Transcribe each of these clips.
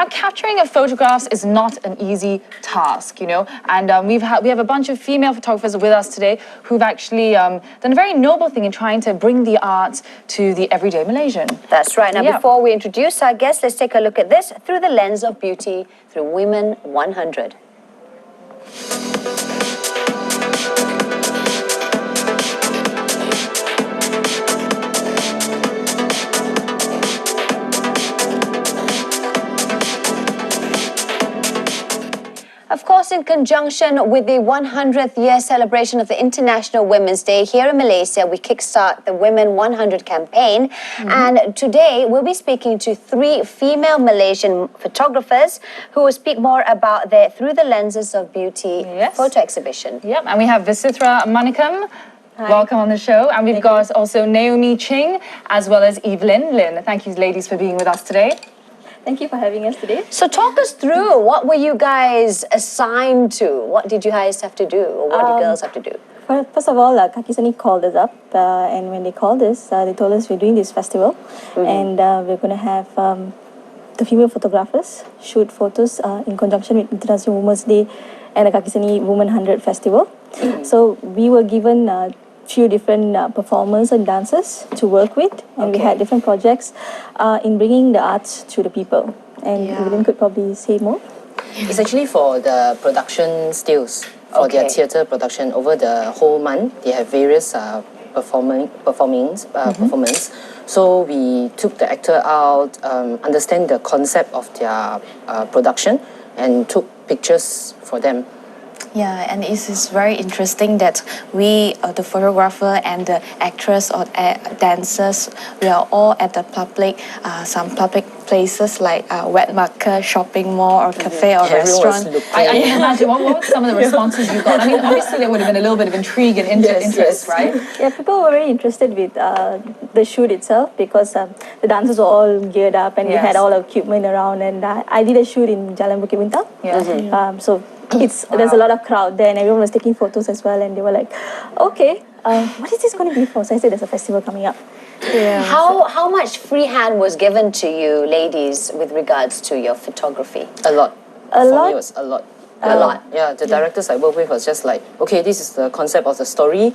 Now, capturing photographs is not an easy task, you know, and we have a bunch of female photographers with us today who've actually done a very noble thing in trying to bring the art to the everyday Malaysian. That's right. Now, before we introduce our guests, let's take a look at this through the lens of beauty through Women 100. Of course, in conjunction with the 100th year celebration of the International Women's Day here in Malaysia, we kickstart the Women 100 campaign. And today we'll be speaking to 3 female Malaysian photographers who will speak more about their Through the Lenses of Beauty photo exhibition. Yep, and we have Visithra Manikam. Hi. Welcome on the show. And we've got also Naomi Ching as well as Evelyn. Lynn, thank you ladies for being with us today. Thank you for having us today. So talk us through, what were you guys assigned to? What did you guys have to do, or what did girls have to do? First of all, Kakiseni called us up, and when they called us, they told us we're doing this festival, and we're going to have the female photographers shoot photos in conjunction with International Women's Day and the Kakiseni Women 100 Festival. So we were given few different performers and dancers to work with, and we had different projects in bringing the arts to the people. And Evelyn could probably say more. It's actually for the production stills, for their theatre production. Over the whole month, they have various performance. So we took the actor out, understand the concept of their production, and took pictures for them. Yeah, and it is very interesting that we, the photographer and the actress or dancers, we are all at the public, some public places like wet market, shopping mall or cafe or restaurant. I can imagine, what were some of the responses you got? I mean, obviously there would have been a little bit of intrigue and interest, right? Yeah, people were very interested with the shoot itself because the dancers were all geared up and we had all our equipment around, and I did a shoot in Jalan Bukit Bintang. So there's a lot of crowd there and everyone was taking photos as well, and they were like, okay, what is this going to be for? So I said there's a festival coming up. Yeah. How much free hand was given to you ladies with regards to your photography? A lot. For me, it was a lot. A lot. Yeah, the directors I work with was just like, okay, this is the concept of the story,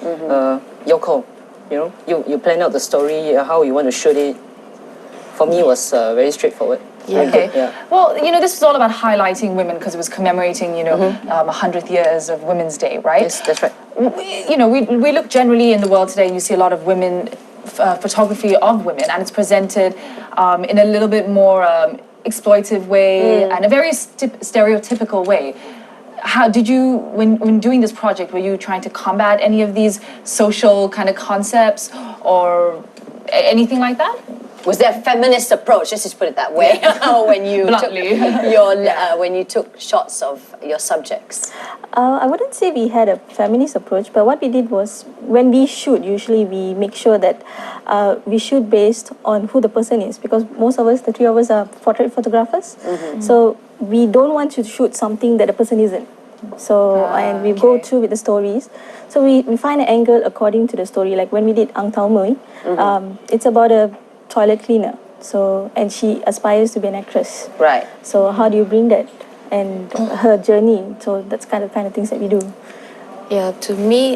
your call. You know, you plan out the story, how you want to shoot it. For me, it was very straightforward. Well, you know, this was all about highlighting women because it was commemorating, you know, 100th years of Women's Day, right? Yes, that's right. You know, we look generally in the world today and you see a lot of women, photography of women, and it's presented in a little bit more exploitive way and a very stereotypical way. How did you, when doing this project, were you trying to combat any of these social kind of concepts or anything like that? Was there a feminist approach? Let's just put it that way. when you took when you took shots of your subjects. I wouldn't say we had a feminist approach, but what we did was when we shoot, usually we make sure that we shoot based on who the person is, because most of us, the 3 of us, are portrait photographers. So we don't want to shoot something that the person isn't. So and we go through with the stories. So we find an angle according to the story. Like when we did Ang Tau Mui, it's about a toilet cleaner, and she aspires to be an actress, right? So how do you bring that and her journey? So that's kind of things that we do. Yeah, to me,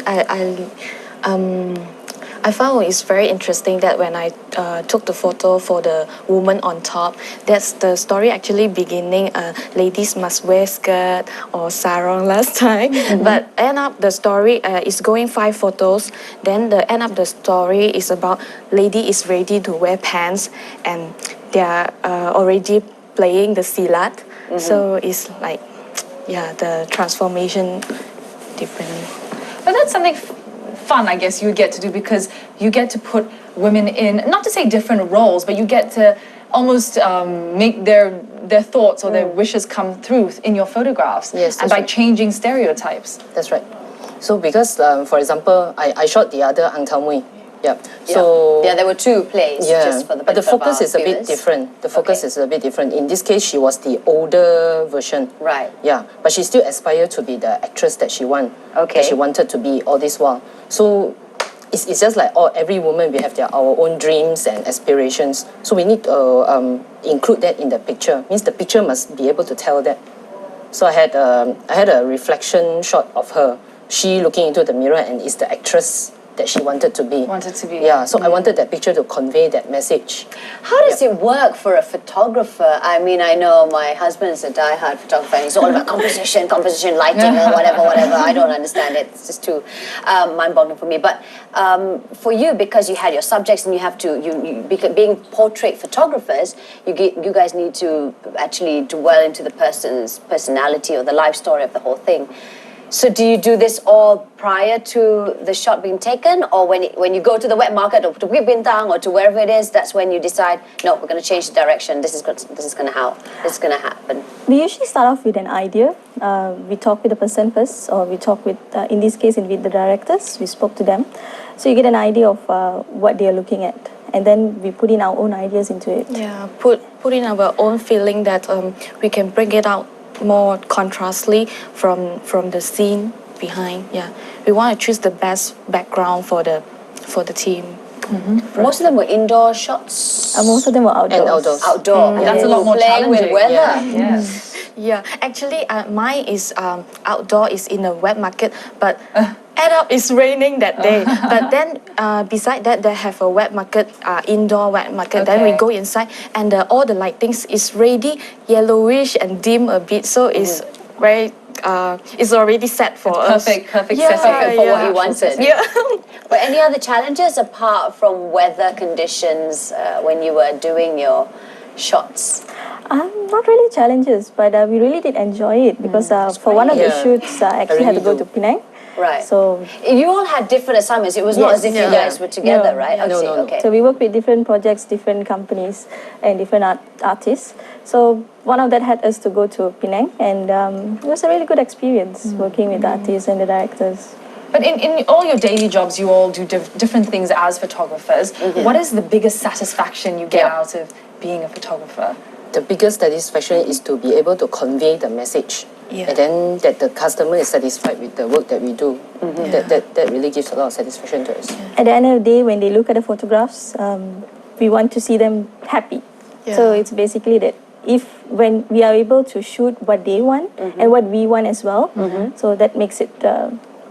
I found it's very interesting that when I took the photo for the woman on top, that's the story actually beginning, ladies must wear skirt or sarong last time, but end up the story is going 5 photos, then the end up the story is about lady is ready to wear pants and they are already playing the silat, so it's like, the transformation differently. But that's something fun, I guess, you get to do, because you get to put women in, not to say different roles, but you get to almost make their thoughts or their wishes come through in your photographs. Yes, and by changing stereotypes. That's right. So because, for example, I shot the other Ang Tau Mui. So there were 2 plays. Just for the but the focus is a bit different. The focus is a bit different. In this case, she was the older version. Right. Yeah, but she still aspired to be the actress that she wanted. Okay. That she wanted to be all this while. So it's just like every woman, we have our own dreams and aspirations. So we need to include that in the picture. Means the picture must be able to tell that. So I had a reflection shot of her. She looking into the mirror and is the actress that she wanted to be. Yeah, so I wanted that picture to convey that message. How does it work for a photographer? I mean, I know my husband is a die-hard photographer and he's all about composition, lighting, or whatever. I don't understand it. It's just too mind-boggling for me. But for you, because you had your subjects and you have to, being portrait photographers, you guys need to actually dwell into the person's personality or the life story of the whole thing. So do you do this all prior to the shot being taken, or when you go to the wet market or to Bukit Bintang or to wherever it is, that's when you decide, no, we're going to change the direction. This is going to happen. We usually start off with an idea. We talk with the person first, or we talk with, in this case, with the directors. We spoke to them, so you get an idea of what they are looking at, and then we put in our own ideas into it. Yeah, put in our own feeling that we can bring it out more contrastly from the scene behind. Yeah, we want to choose the best background for the team. Most of them were indoor shots. Most of them were outdoors. And outdoors. Outdoor. That's a lot more playing challenging. with weather. Yes. Yeah, actually, mine is outdoor, is in a wet market, but end up it's raining that day. But then beside that, they have a wet market, indoor wet market. Then we go inside, and all the lightings is ready yellowish and dim a bit, so it's very. It's already set for us. Perfect Yeah, setting for what you wanted. Yeah. But any other challenges apart from weather conditions when you were doing your shots? Not really challenges, but we really did enjoy it because for one of the shoots, I actually had to go to Penang. Right. So you all had different assignments. It was not as if you guys were together, No. right? I No, see. no, no. Okay. So we work with different projects, different companies, and different artists. So one of that had us to go to Penang, and it was a really good experience working with the artists and the directors. But in all your daily jobs, you all do different things as photographers. What is the biggest satisfaction you get out of being a photographer? The biggest satisfaction is to be able to convey the message. Yeah. And then that the customer is satisfied with the work that we do. That really gives a lot of satisfaction to us. At the end of the day, when they look at the photographs, we want to see them happy. So it's basically that when we are able to shoot what they want and what we want as well, so that makes it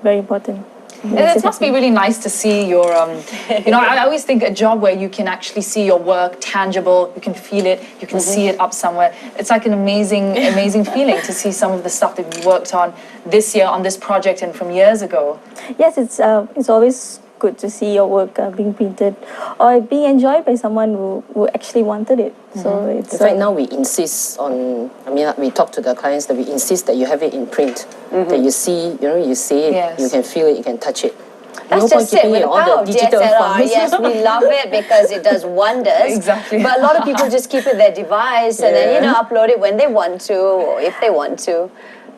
very important. It must be really nice to see your, I always think a job where you can actually see your work tangible, you can feel it, you can see it up somewhere. It's like an amazing feeling to see some of the stuff that you worked on this year on this project and from years ago. Yes, it's always good to see your work being printed or being enjoyed by someone who actually wanted it. So it's In fact, now we insist on, we talk to the clients that we insist that you have it in print, that you see, you see it, Yes. you can feel it, you can touch it. That's No just point it keeping with the all power of digital DSLR. files. Yes, we love it because it does wonders. Exactly. But a lot of people just keep it their device and then upload it when they want to or if they want to.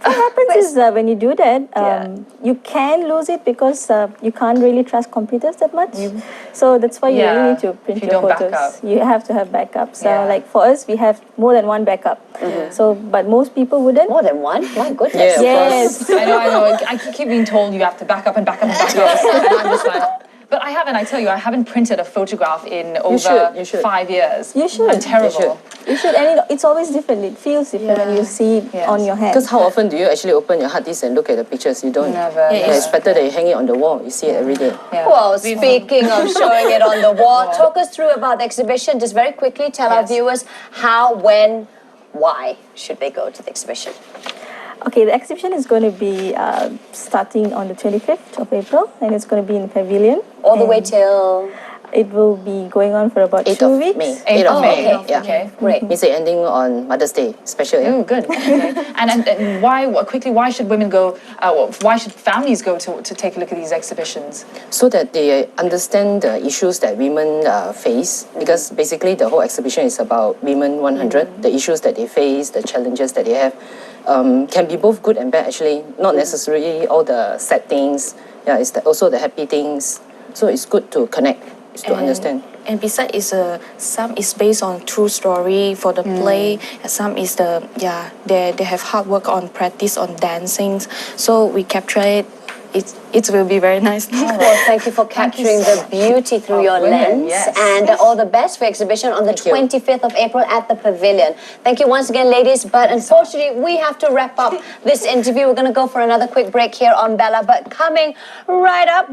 what happens is when you do that, you can lose it because you can't really trust computers that much. So that's why you really need to print If you your don't back photos. up. You have to have backups. Yeah. Like for us, we have more than one backup. So, but most people wouldn't. More than one? My goodness. Yeah, of Yes. I know. I keep being told you have to back up and back up and back up. And I'm just like, but I haven't printed a photograph in over you should. 5 years. You should. I'm terrible. You should, and it's always different. It feels different when you see it Yes. on your hand. Because how often do you actually open your hard disk and look at the pictures? You don't. Never. Yeah, it's better that you hang it on the wall. You see it every day. Yeah. Well, speaking of showing it on the wall, talk us through about the exhibition. Just very quickly, tell our Yes. viewers how, when, why should they go to the exhibition? Okay, the exhibition is going to be starting on the 25th of April, and it's going to be in Pavilion. All the way till... It will be going on for about 8th 2 of weeks. May. 8th 8th of of May. May. Yeah. Okay. Great. Means it ending on Mother's Day. Special, yeah? Oh, good. Okay. And why should women go? Why should families go to take a look at these exhibitions? So that they understand the issues that women face, because basically the whole exhibition is about Women 100, the issues that they face, the challenges that they have, can be both good and bad actually, not necessarily all the sad things, it's also the happy things, so it's good to connect, to understand. And besides, some is based on true story for the play, and some is they have hard work on practice on dancing. So we capture it it will be very nice. Well, thank you for capturing the beauty through your women, lens. yes. And all the best for exhibition on the Thank you. 25th of April at the Pavilion. Thank you once again, ladies. But unfortunately, we have to wrap up this interview. We're going to go for another quick break here on Bella. But coming right up...